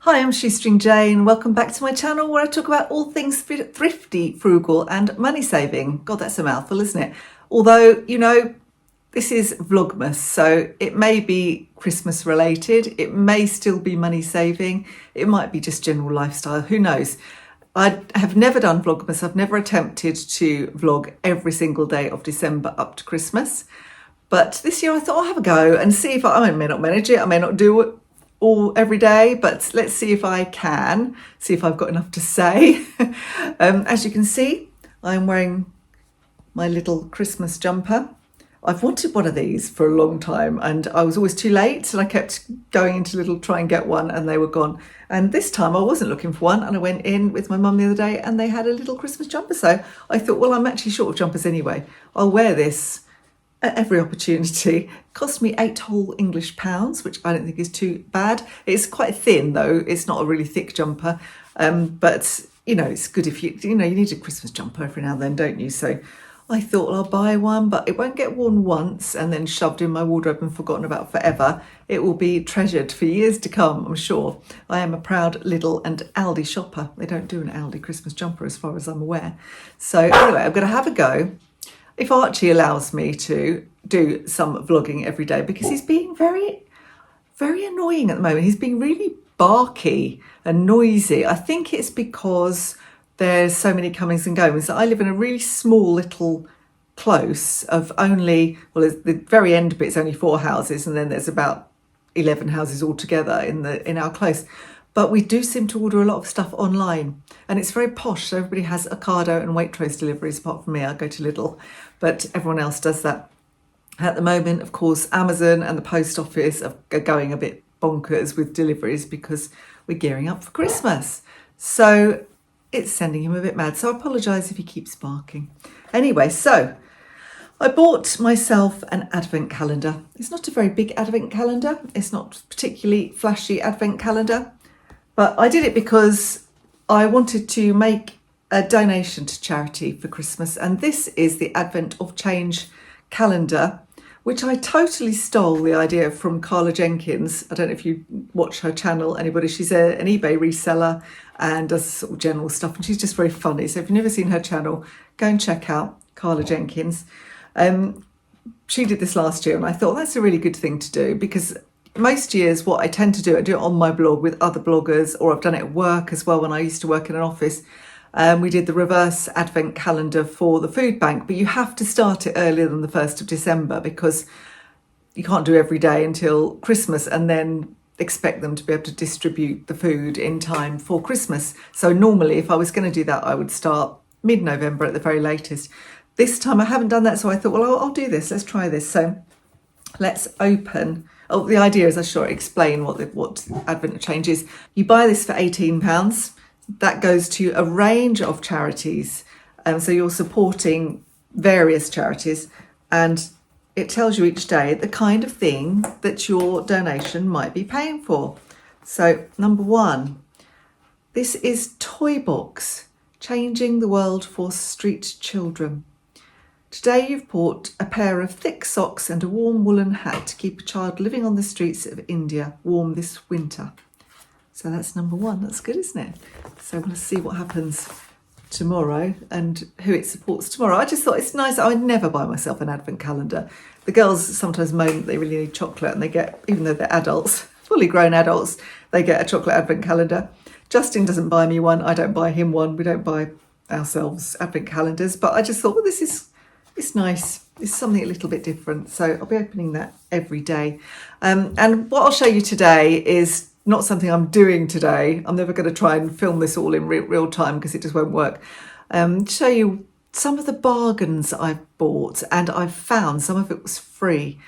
Hi, I'm Shoestring Jane. Welcome back to my channel where I talk about all things thrifty, frugal and money saving. God, that's a mouthful, isn't it? Although, you know, this is Vlogmas, so it may be Christmas related. It may still be money saving. It might be just general lifestyle. Who knows? I have never done Vlogmas. I've never attempted to vlog every single day of December up to Christmas. But this year I thought I'll have a go and see if I may not manage it. I may not do it all every day, but let's see if I can, see if I've got enough to say. As you can see, I'm wearing my little Christmas jumper. I've wanted one of these for a long time and I was always too late, and I kept going into Lidl try and get one and they were gone. And this time I wasn't looking for one, and I went in with my mum the other day and they had a little Christmas jumper. So I thought, well, I'm actually short of jumpers anyway. I'll wear this at every opportunity. It cost me 8 whole English pounds, which I don't think is too bad. It's quite thin though. It's not a really thick jumper, but you know, it's good if you need a Christmas jumper every now and then, don't you? So I thought, well, I'll buy one, but it won't get worn once and then shoved in my wardrobe and forgotten about forever. It will be treasured for years to come, I'm sure. I am a proud Lidl and Aldi shopper. They don't do an Aldi Christmas jumper as far as I'm aware. So anyway, I'm going to have a go. If Archie allows me to do some vlogging every day, because he's being very, very annoying at the moment. He's being really barky and noisy. I think it's because there's so many comings and goings. I live in a really small little close of only, well, the very end bit's only 4 houses, and then there's about 11 houses altogether in our close. But we do seem to order a lot of stuff online, and it's very posh. So everybody has Ocado and Waitrose deliveries, apart from me. I go to Lidl, but everyone else does that. At the moment, of course, Amazon and the post office are going a bit bonkers with deliveries because we're gearing up for Christmas. So it's sending him a bit mad. So I apologise if he keeps barking. Anyway, so I bought myself an advent calendar. It's not a very big advent calendar. It's not particularly flashy advent calendar. But I did it because I wanted to make a donation to charity for Christmas. And this is the Advent of Change calendar, which I totally stole the idea from Carla Jenkins. I don't know if you watch her channel, anybody. She's an eBay reseller and does sort of general stuff. And she's just very funny. So if you've never seen her channel, go and check out Carla Jenkins. She did this last year and I thought that's a really good thing to do, because most years what I tend to do, I do it on my blog with other bloggers, or I've done it at work as well when I used to work in an office. We did the reverse advent calendar for the food bank, but you have to start it earlier than the 1st of December because you can't do every day until Christmas and then expect them to be able to distribute the food in time for Christmas. So normally if I was going to do that, I would start mid-November at the very latest. This time I haven't done that, so I thought, well, I'll do this. Let's try this. So let's open. Oh, the idea is I should explain what Advent of Change is. You buy this for £18. That goes to a range of charities. So you're supporting various charities, and it tells you each day the kind of thing that your donation might be paying for. So number 1, this is Toy Box, Changing the World for Street Children. Today you've bought a pair of thick socks and a warm woolen hat to keep a child living on the streets of India warm this winter. So that's number 1. That's good, isn't it? So we'll see what happens tomorrow and who it supports tomorrow. I just thought it's nice. I would never buy myself an advent calendar. The girls sometimes moan that they really need chocolate, and they get, even though they're adults, fully grown adults, they get a chocolate advent calendar. Justin doesn't buy me one. I don't buy him one. We don't buy ourselves advent calendars. But I just thought, well, it's nice. It's something a little bit different. So I'll be opening that every day. And what I'll show you today is not something I'm doing today. I'm never going to try and film this all in real time because it just won't work. Show you some of the bargains I've bought, and I've found some of it was free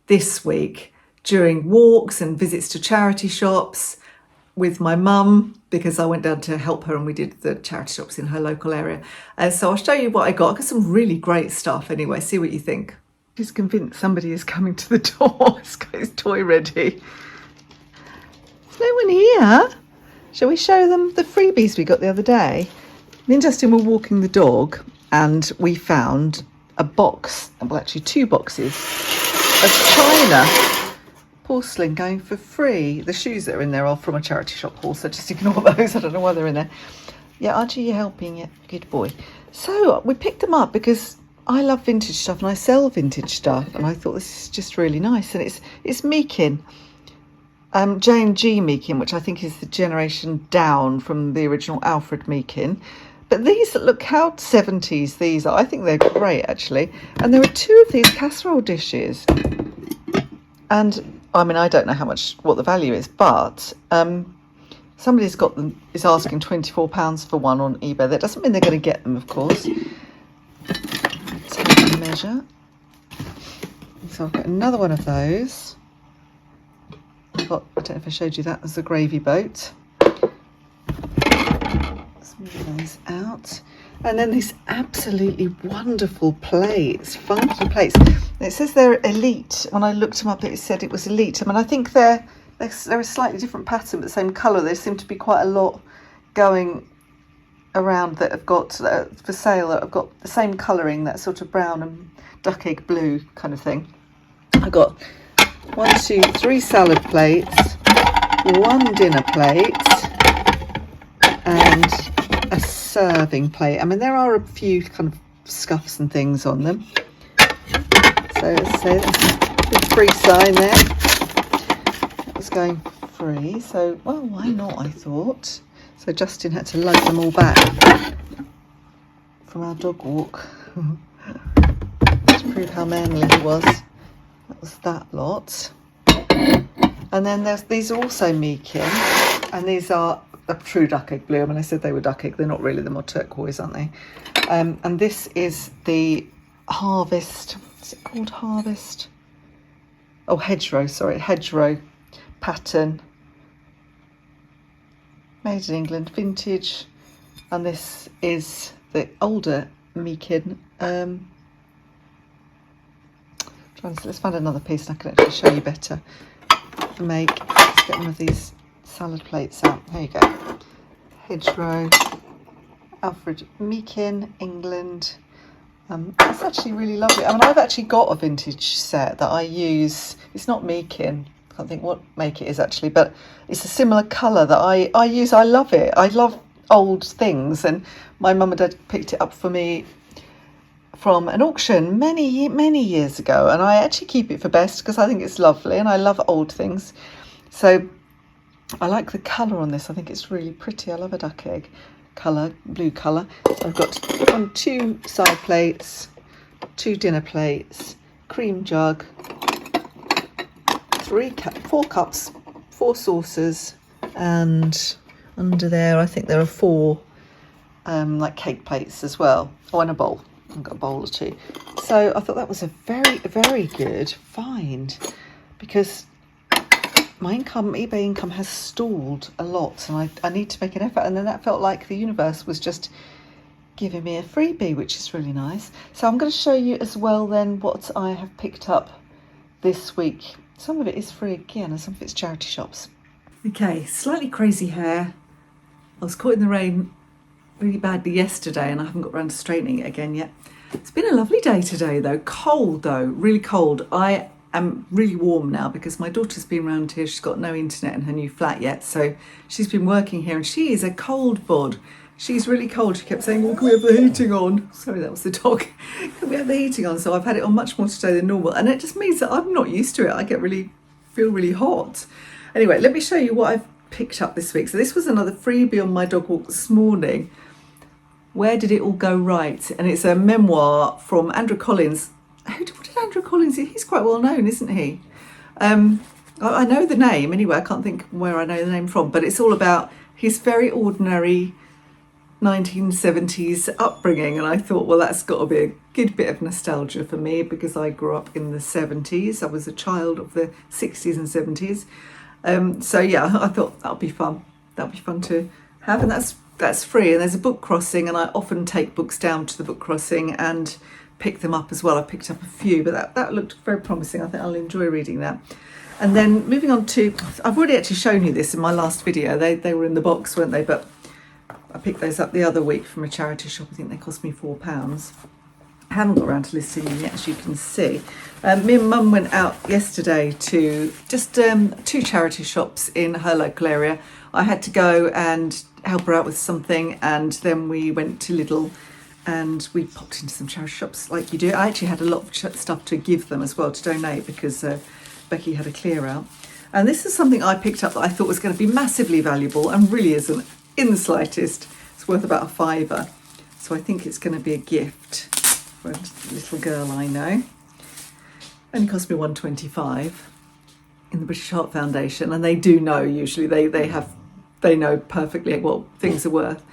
this week during walks and visits to charity shops with my mum, because I went down to help her and we did the charity shops in her local area. So I'll show you what I got. I got some really great stuff anyway. See what you think. She's convinced somebody is coming to the door. He's got his toy ready. There's no one here. Shall we show them the freebies we got the other day? Me and Justin were walking the dog and we found a box, well actually 2 boxes of china, porcelain going for free. The shoes that are in there are from a charity shop haul, so just ignore those. I don't know why they're in there. Yeah, Archie, you're helping it. Good boy. So we picked them up because I love vintage stuff and I sell vintage stuff, and I thought this is just really nice. And it's Meakin, J&G Meakin, which I think is the generation down from the original Alfred Meakin. But these look how 70s these are. I think they're great actually. And there are 2 of these casserole dishes. And I mean, I don't know what the value is, but somebody's got them, is asking £24 for one on eBay. That doesn't mean they're going to get them, of course. Take a measure. So I've got another one of those. I don't know if I showed you that as a gravy boat. Let's move those out. And then these absolutely wonderful plates, funky plates. It says they're elite. When I looked them up, it said it was elite. I mean, I think they're a slightly different pattern, but the same colour. There seem to be quite a lot going around that have got for sale that have got the same colouring, that sort of brown and duck egg blue kind of thing. I got 1, 2, 3 salad plates, 1 dinner plate, and a serving plate. I mean, there are a few kind of scuffs and things on them. So let's say there's a free sign there. That was going free. So, well, why not, I thought. So Justin had to lug them all back from our dog walk to prove how manly he was. That was that lot. And then these are also Meakin, and these are a true duck egg blue. I mean, I said they were duck egg. They're not really. They're more turquoise, aren't they? And this is the Harvest. Is it called Harvest? Oh, Hedgerow. Sorry, Hedgerow pattern. Made in England, vintage. And this is the older Meakin. Let's find another piece and I can actually show you better. Let's get one of these salad plates out. There you go. Hedgerow, Alfred Meakin, England. It's actually really lovely. I mean, I've actually got a vintage set that I use. It's not Meakin. I can't think what make it is actually, but it's a similar colour that I use. I love it. I love old things, and my mum and dad picked it up for me from an auction many years ago, and I actually keep it for best because I think it's lovely and I love old things. So I like the colour on this. I think it's really pretty. I love a duck egg colour, blue colour. So I've got 2 side plates, 2 dinner plates, cream jug, 4 cups, 4 saucers, and under there I think there are 4 like cake plates as well. Oh, and a bowl. I've got a bowl or 2. So I thought that was a very good find, because my eBay income has stalled a lot, and I need to make an effort. And then that felt like the universe was just giving me a freebie, which is really nice. So I'm going to show you as well then what I have picked up this week. Some of it is free again, and some of it's charity shops. Okay, slightly crazy hair. I was caught in the rain really badly yesterday and I haven't got around to straightening it again yet. It's been a lovely day today though. Cold though, really cold. I am really warm now because my daughter's been around here. She's got no internet in her new flat yet, so she's been working here, and she is a cold bod. She's really cold. She kept saying, well, can we have the heating on? Sorry, that was the dog. Can we have the heating on? So I've had it on much more today than normal, and it just means that I'm not used to it. I feel really hot. Anyway, let me show you what I've picked up this week. So this was another freebie on my dog walk this morning. Where Did It All Go Right? And it's a memoir from Andrew Collins. What did Andrew Collins do? He's quite well known, isn't he? I know the name anyway. I can't think where I know the name from, but it's all about his very ordinary 1970s upbringing. And I thought, well, that's got to be a good bit of nostalgia for me because I grew up in the 70s. I was a child of the 60s and 70s. So yeah, I thought that'll be fun. That'll be fun to have, and that's free. And there's a book crossing, and I often take books down to the book crossing and pick them up as well. I picked up a few, but that looked very promising. I think I'll enjoy reading that. And then moving on to, I've already actually shown you this in my last video. They were in the box, weren't they? But I picked those up the other week from a charity shop. I think they cost me £4. I haven't got around to listing them yet, as you can see. Me and Mum went out yesterday to just 2 charity shops in her local area. I had to go and help her out with something, and then we went to Lidl and we popped into some charity shops like you do. I actually had a lot of stuff to give them as well, to donate, because Becky had a clear out. And this is something I picked up that I thought was going to be massively valuable, and really isn't in the slightest. It's worth about £5. So I think it's going to be a gift for a little girl I know. Only cost me £1.25 in the British Heart Foundation, and they do know usually. They know perfectly what things are worth.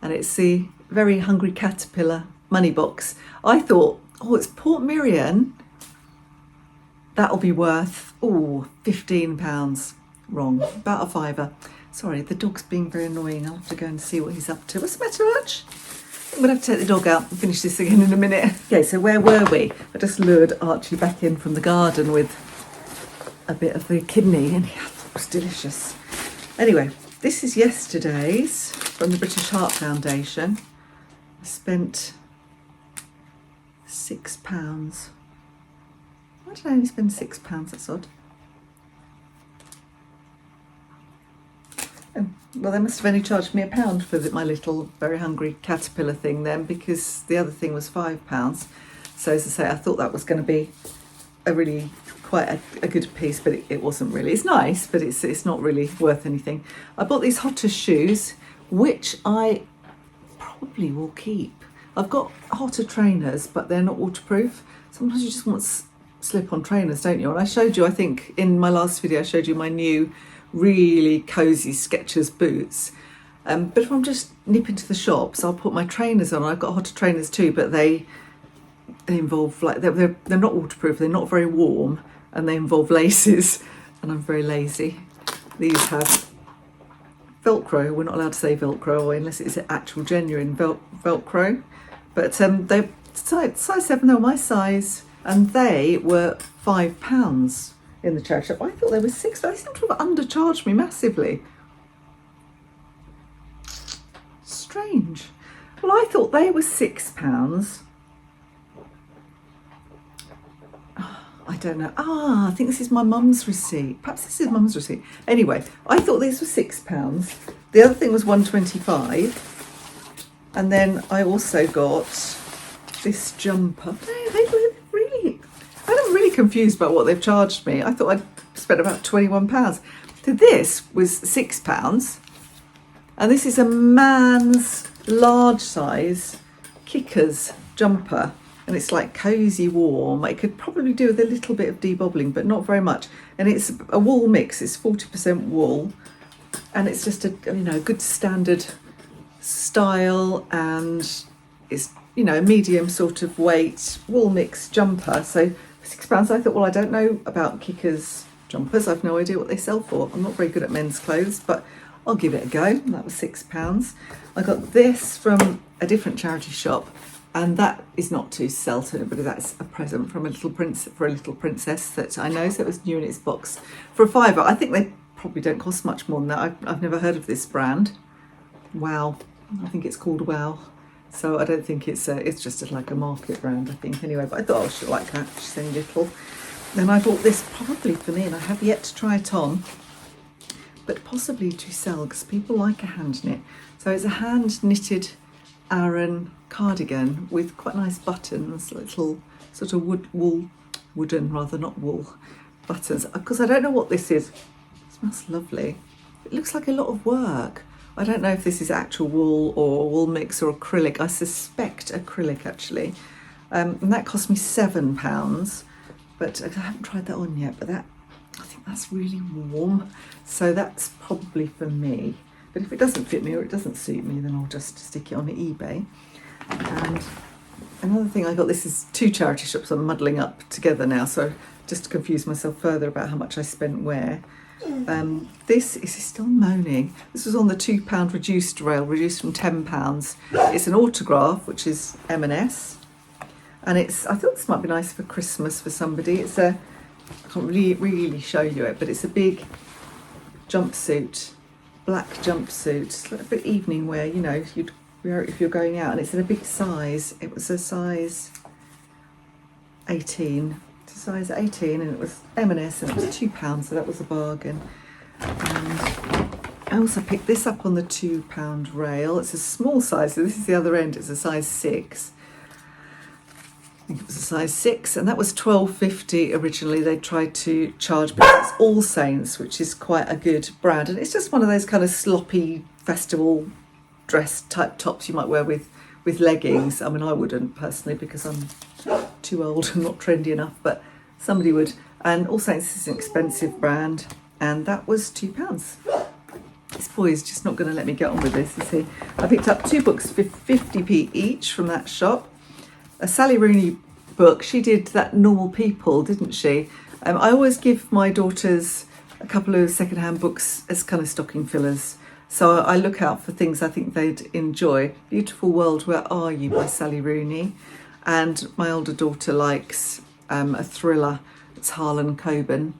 And it's the Very Hungry Caterpillar money box. I thought, oh, it's Port Miriam. That'll be worth, £15. Wrong, about a £5. Sorry, the dog's being very annoying. I'll have to go and see what he's up to. What's the matter, Arch? I'm going to have to take the dog out and finish this again in a minute. Okay, so where were we? I just lured Archie back in from the garden with a bit of the kidney, and yeah, it was delicious. Anyway, this is yesterday's from the British Heart Foundation. I spent £6. Why did I only spend £6? That's odd. Well, they must have only charged me £1 for my little Very Hungry Caterpillar thing then, because the other thing was £5. So as I say, I thought that was going to be a really quite a good piece, but it wasn't really. It's nice, but it's not really worth anything. I bought these Hotter shoes, which I probably will keep. I've got Hotter trainers, but they're not waterproof. Sometimes you just want slip-on trainers, don't you? And I showed you, I think in my last video, I showed you my new really cozy Skechers boots. But if I'm just nipping to the shops, I'll put my trainers on. I've got Hotter trainers too, but they involve, like, they're not waterproof, they're not very warm, and they involve laces, and I'm very lazy. These have Velcro. We're not allowed to say Velcro unless it's actual genuine Velcro. But they're size 7, they were my size, and they were £5 in the charity shop. I thought they were £6, but they seem to have undercharged me massively. Strange. Well, I thought they were £6. I don't know. I think this is my mum's receipt. Perhaps this is mum's receipt. Anyway, I thought these were £6. The other thing was £1.25. And then I also got this jumper. They were really, I'm really confused about what they've charged me. I thought I'd spent about £21. So this was £6. And this is a man's large size Kickers jumper. And it's like cosy warm. It could probably do with a little bit of debobbling, but not very much. And it's a wool mix. It's 40% wool, and it's just a good standard style, and it's a medium sort of weight wool mix jumper. So for £6, I thought, well, I don't know about Kickers jumpers. I've no idea what they sell for. I'm not very good at men's clothes, but I'll give it a go. And that was £6. I got this from a different charity shop. And that is not to sell to anybody. That's a present from a little princess that I know. So it was new in its box for £5. I think they probably don't cost much more than that. I've never heard of this brand. Wow, I think it's called Wow. So I don't think it's just like a market brand, I think. Anyway, but I thought, oh, she'll like that. She's only little. Then I bought this probably for me, and I have yet to try it on, but possibly to sell because people like a hand knit. So it's a hand knitted Aran cardigan with quite nice buttons, little sort of wooden rather, not wool buttons. Because I don't know what this is. It smells lovely. It looks like a lot of work. I don't know if this is actual wool or wool mix or acrylic. I suspect acrylic actually. And that cost me £7, but I haven't tried that on yet. But I think that's really warm. So that's probably for me. But if it doesn't fit me or it doesn't suit me, then I'll just stick it on eBay. And another thing I got, this is 2 charity shops I'm muddling up together now, so just to confuse myself further about how much I spent where. This is still moaning. This was on the £2 reduced rail, reduced from £10. It's an autograph, which is M&S. And I thought this might be nice for Christmas for somebody. I can't really show you it, but it's a big jumpsuit. Black jumpsuit, it's like a bit evening wear, you'd wear it if you're going out, and it's in a big size. It was a size 18. It's a size 18 and it was M&S and it was £2, so that was a bargain. And I also picked this up on the £2 rail. It's a small size, so this is the other end. It's a size 6. I think it was a size 6, and that was £12.50 originally. They tried to charge, but it's All Saints, which is quite a good brand, and it's just one of those kind of sloppy festival dress type tops you might wear with leggings. I mean, I wouldn't personally because I'm too old and not trendy enough, but somebody would. And All Saints is an expensive brand, and that was £2. This boy is just not going to let me get on with this, is he? I picked up 2 books for 50p each from that shop. A Sally Rooney book. She did that Normal People, didn't she? I always give my daughters a couple of secondhand books as kind of stocking fillers. So I look out for things I think they'd enjoy. Beautiful World, Where Are You by Sally Rooney. And my older daughter likes a thriller. It's Harlan Coben.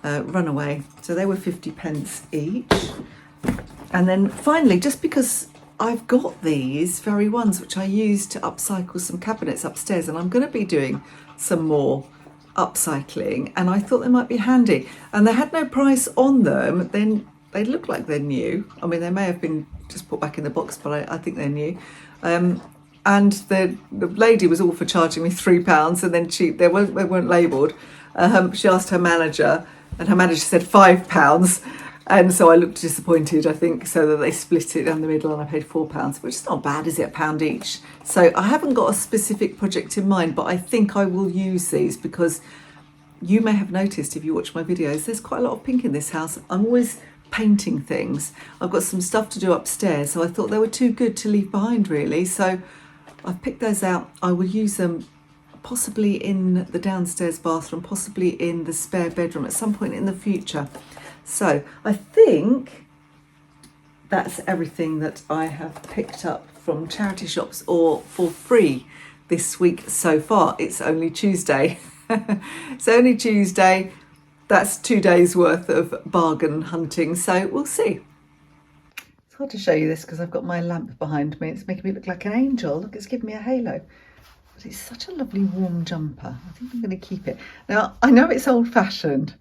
Runaway. So they were 50p each. And then finally, just because I've got these very ones which I use to upcycle some cabinets upstairs, and I'm going to be doing some more upcycling, and I thought they might be handy. And they had no price on them. Then they look like they're new. I mean, they may have been just put back in the box, but I think they're new. And the lady was all for charging me £3, and then they weren't labelled. She asked her manager, and her manager said £5, and so I looked disappointed, I think, so that they split it down the middle and I paid £4, which is not bad, is it? £1 each. So I haven't got a specific project in mind, but I think I will use these because you may have noticed if you watch my videos, there's quite a lot of pink in this house. I'm always painting things. I've got some stuff to do upstairs, so I thought they were too good to leave behind, really. So I've picked those out. I will use them possibly in the downstairs bathroom, possibly in the spare bedroom at some point in the future. So I think that's everything that I have picked up from charity shops or for free this week so far. It's only Tuesday. It's only Tuesday. That's 2 days worth of bargain hunting. So we'll see. It's hard to show you this because I've got my lamp behind me. It's making me look like an angel. Look, it's giving me a halo. But it's such a lovely warm jumper. I think I'm going to keep it. Now, I know it's old-fashioned,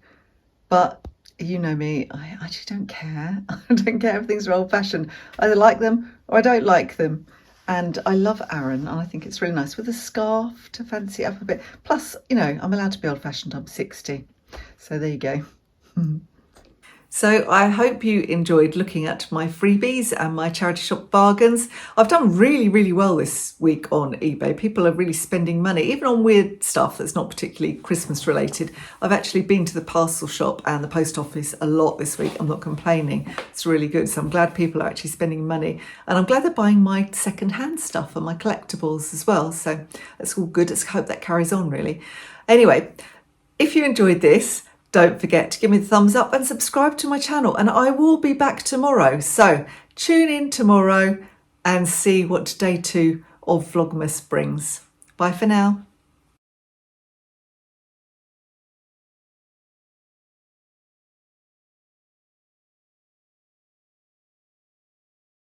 but you know me, I actually don't care. I don't care if things are old-fashioned. I either like them or I don't like them. And I love Aran, and I think it's really nice with a scarf to fancy it up a bit. Plus, you know, I'm allowed to be old-fashioned. I'm 60. So there you go. So I hope you enjoyed looking at my freebies and my charity shop bargains. I've done really, really well this week on eBay. People are really spending money, even on weird stuff that's not particularly Christmas related. I've actually been to the parcel shop and the post office a lot this week. I'm not complaining. It's really good. So I'm glad people are actually spending money. And I'm glad they're buying my second-hand stuff and my collectibles as well. So that's all good. Let's hope that carries on, really. Anyway, if you enjoyed this, don't forget to give me the thumbs up and subscribe to my channel, and I will be back tomorrow. So tune in tomorrow and see what day 2 of Vlogmas brings. Bye for now.